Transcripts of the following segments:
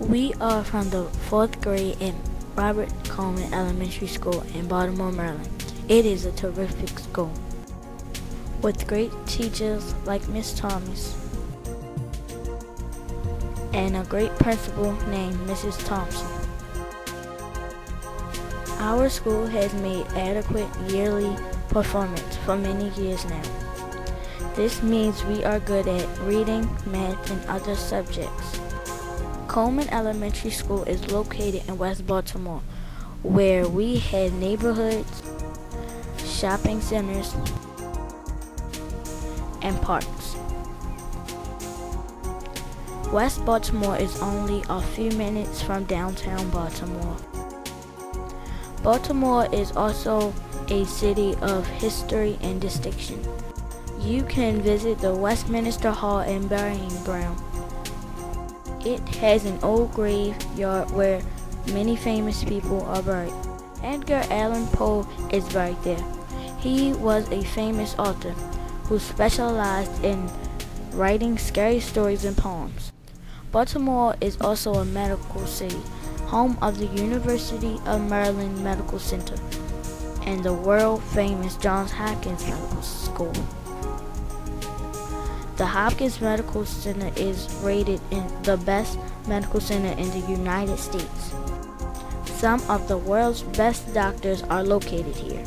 We are from the 4th grade in Robert Coleman Elementary School in Baltimore, Maryland. It is a terrific school with great teachers like Miss Thomas and a great principal named Mrs. Thompson. Our school has made adequate yearly performance for many years now. This means we are good at reading, math, and other subjects. Coleman Elementary School is located in West Baltimore, where we have neighborhoods, shopping centers, and parks. West Baltimore is only a few minutes from downtown Baltimore. Baltimore is also a city of history and distinction. You can visit the Westminster Hall and Burying Ground. It has an old graveyard where many famous people are buried. Edgar Allan Poe is buried there. He was a famous author who specialized in writing scary stories and poems. Baltimore is also a medical city, home of the University of Maryland Medical Center and the world-famous Johns Hopkins Medical School. The Hopkins Medical Center is rated the best medical center in the United States. Some of the world's best doctors are located here.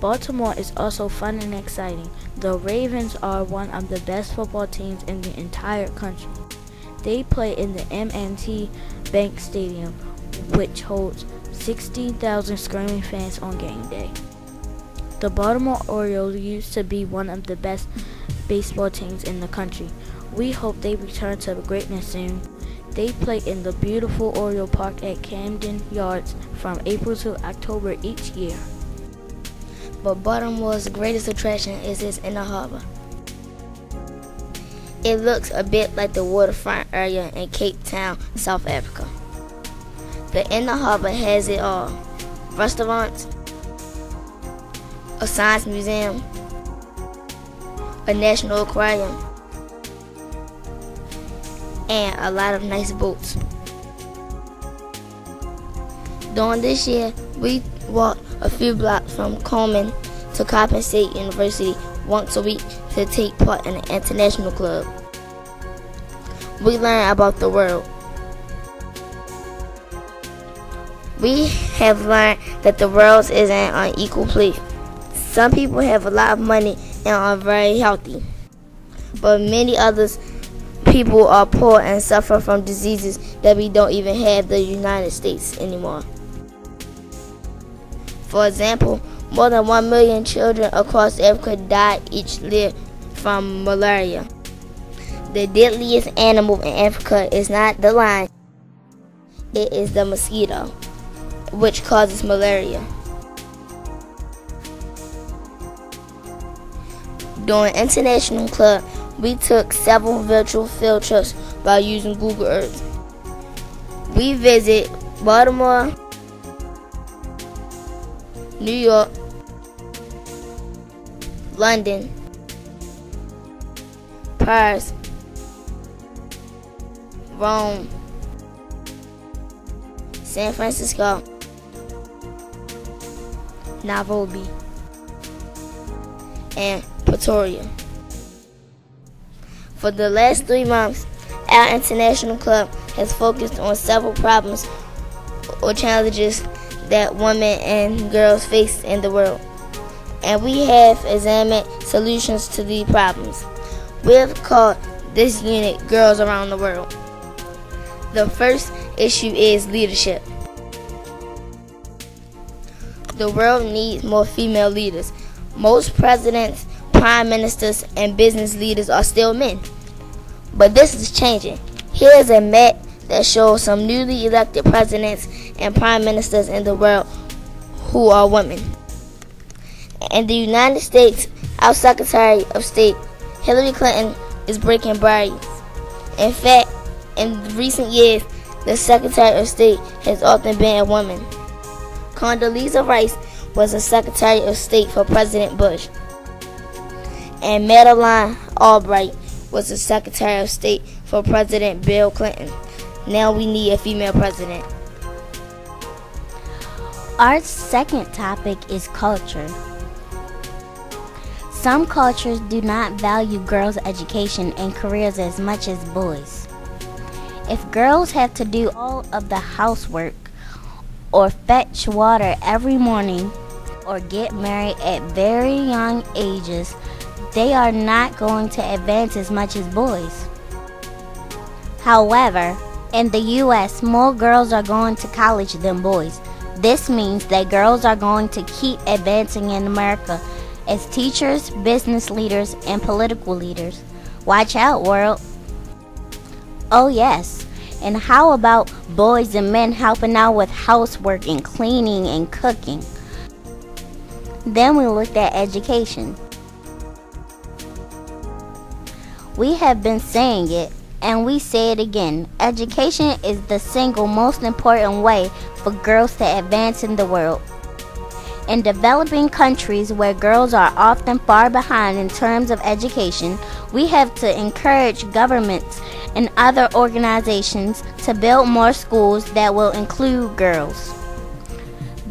Baltimore is also fun and exciting. The Ravens are one of the best football teams in the entire country. They play in the M&T Bank Stadium, which holds 60,000 screaming fans on game day. The Baltimore Orioles used to be one of the best baseball teams in the country. We hope they return to greatness soon. They play in the beautiful Oriole Park at Camden Yards from April to October each year. But Baltimore's greatest attraction is its inner harbor. It looks a bit like the waterfront area in Cape Town, South Africa. The inner harbor has it all: restaurants, a science museum, a national aquarium, and a lot of nice boats. During this year, we walked a few blocks from Coleman to Coppin State University once a week to take part in an international club. We learn about the world. We have learned that the world is an unequal place. Some people have a lot of money and are very healthy, but many others people are poor and suffer from diseases that we don't even have in the United States anymore. For example, more than 1 million children across Africa die each year from malaria. The deadliest animal in Africa is not the lion, it is the mosquito, which causes malaria. During International Club, we took several virtual field trips by using Google Earth. We visit Baltimore, New York, London, Paris, Rome, San Francisco, Nairobi, and Pretoria. For the last 3 months, our international club has focused on several problems or challenges that women and girls face in the world, and we have examined solutions to these problems. We have called this unit Girls Around the World. The first issue is leadership. The world needs more female leaders. Most presidents, prime ministers, and business leaders are still men. But this is changing. Here is a map that shows some newly elected presidents and prime ministers in the world who are women. In the United States, our Secretary of State, Hillary Clinton, is breaking barriers. In fact, in recent years, the Secretary of State has often been a woman. Condoleezza Rice was the Secretary of State for President Bush, and Madeleine Albright was the Secretary of State for President Bill Clinton. Now we need a female president. Our second topic is culture. Some cultures do not value girls' education and careers as much as boys. If girls have to do all of the housework, or fetch water every morning, or get married at very young ages, they are not going to advance as much as boys. However, in the U.S., more girls are going to college than boys. This means that girls are going to keep advancing in America as teachers, business leaders, and political leaders. Watch out, world. Oh yes, and how about boys and men helping out with housework and cleaning and cooking? Then we looked at education. We have been saying it, and we say it again. Education is the single most important way for girls to advance in the world. In developing countries where girls are often far behind in terms of education, we have to encourage governments and other organizations to build more schools that will include girls.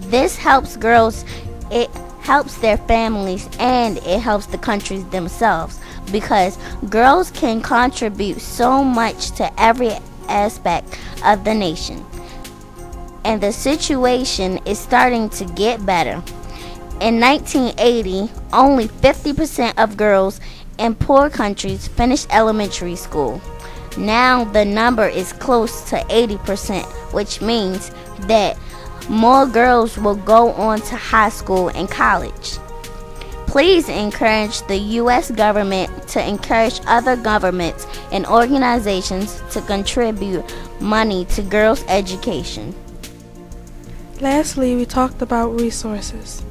This helps girls, it helps their families, and it helps the countries themselves, because girls can contribute so much to every aspect of the nation. And the situation is starting to get better. In 1980, only 50% of girls in poor countries finished elementary school. Now the number is close to 80%, which means that more girls will go on to high school and college. Please encourage the U.S. government to encourage other governments and organizations to contribute money to girls' education. Lastly, we talked about resources.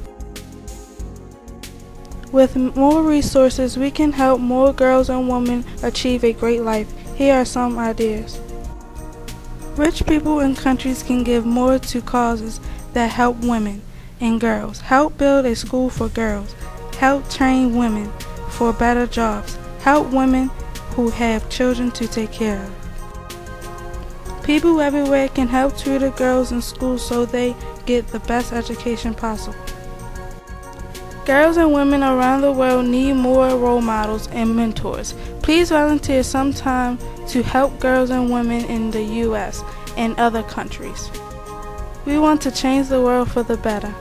With more resources, we can help more girls and women achieve a great life. Here are some ideas. Rich people in countries can give more to causes that help women and girls. Help build a school for girls. Help train women for better jobs. Help women who have children to take care of. People everywhere can help tutor girls in school so they get the best education possible. Girls and women around the world need more role models and mentors. Please volunteer some time to help girls and women in the U.S. and other countries. We want to change the world for the better.